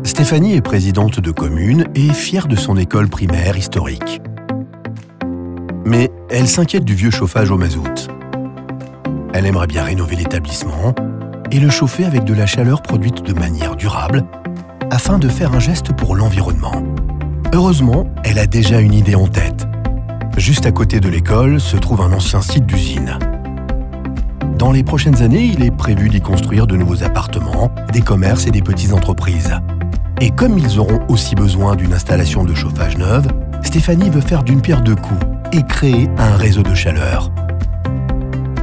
Stéphanie est présidente de commune et est fière de son école primaire historique. Mais elle s'inquiète du vieux chauffage au mazout. Elle aimerait bien rénover l'établissement et le chauffer avec de la chaleur produite de manière durable afin de faire un geste pour l'environnement. Heureusement, elle a déjà une idée en tête. Juste à côté de l'école se trouve un ancien site d'usine. Dans les prochaines années, il est prévu d'y construire de nouveaux appartements, des commerces et des petites entreprises. Et comme ils auront aussi besoin d'une installation de chauffage neuve, Stéphanie veut faire d'une pierre deux coups et créer un réseau de chaleur.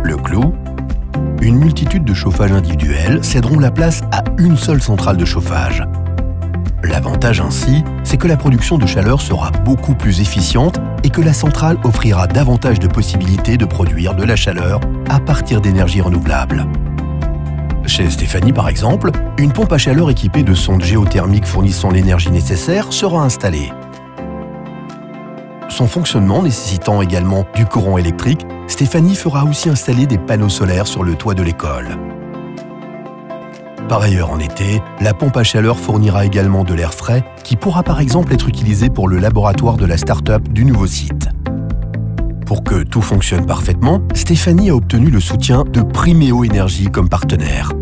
Le clou ? Une multitude de chauffages individuels céderont la place à une seule centrale de chauffage. L'avantage ainsi, c'est que la production de chaleur sera beaucoup plus efficiente et que la centrale offrira davantage de possibilités de produire de la chaleur à partir d'énergies renouvelables. Chez Stéphanie par exemple, une pompe à chaleur équipée de sondes géothermiques fournissant l'énergie nécessaire sera installée. Son fonctionnement nécessitant également du courant électrique, Stéphanie fera aussi installer des panneaux solaires sur le toit de l'école. Par ailleurs, en été, la pompe à chaleur fournira également de l'air frais qui pourra par exemple être utilisé pour le laboratoire de la start-up du nouveau site. Pour que tout fonctionne parfaitement, Stéphanie a obtenu le soutien de Primeo Énergie comme partenaire.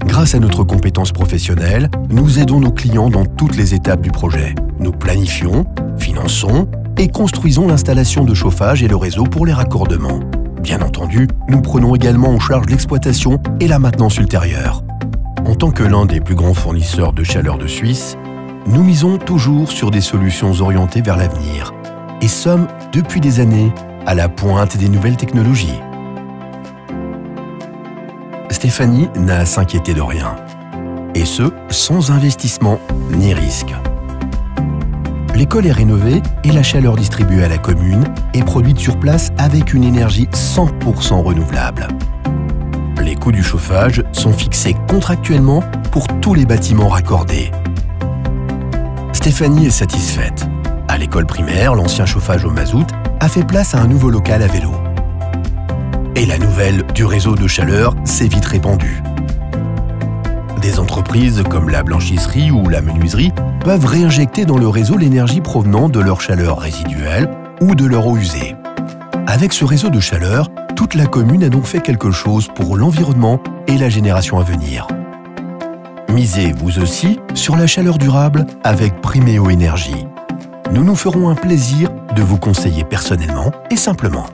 Grâce à notre compétence professionnelle, nous aidons nos clients dans toutes les étapes du projet. Nous planifions, finançons et construisons l'installation de chauffage et le réseau pour les raccordements. Bien entendu, nous prenons également en charge l'exploitation et la maintenance ultérieure. En tant que l'un des plus grands fournisseurs de chaleur de Suisse, nous misons toujours sur des solutions orientées vers l'avenir et sommes, depuis des années, à la pointe des nouvelles technologies. Stéphanie n'a à s'inquiéter de rien, et ce, sans investissement ni risque. L'école est rénovée et la chaleur distribuée à la commune est produite sur place avec une énergie 100% renouvelable. Les coûts du chauffage sont fixés contractuellement pour tous les bâtiments raccordés. Stéphanie est satisfaite. À l'école primaire, l'ancien chauffage au mazout a fait place à un nouveau local à vélo. Et la nouvelle du réseau de chaleur s'est vite répandue. Des entreprises comme la blanchisserie ou la menuiserie peuvent réinjecter dans le réseau l'énergie provenant de leur chaleur résiduelle ou de leur eau usée. Avec ce réseau de chaleur, toute la commune a donc fait quelque chose pour l'environnement et la génération à venir. Misez vous aussi sur la chaleur durable avec Primeo Énergie. Nous nous ferons un plaisir de vous conseiller personnellement et simplement.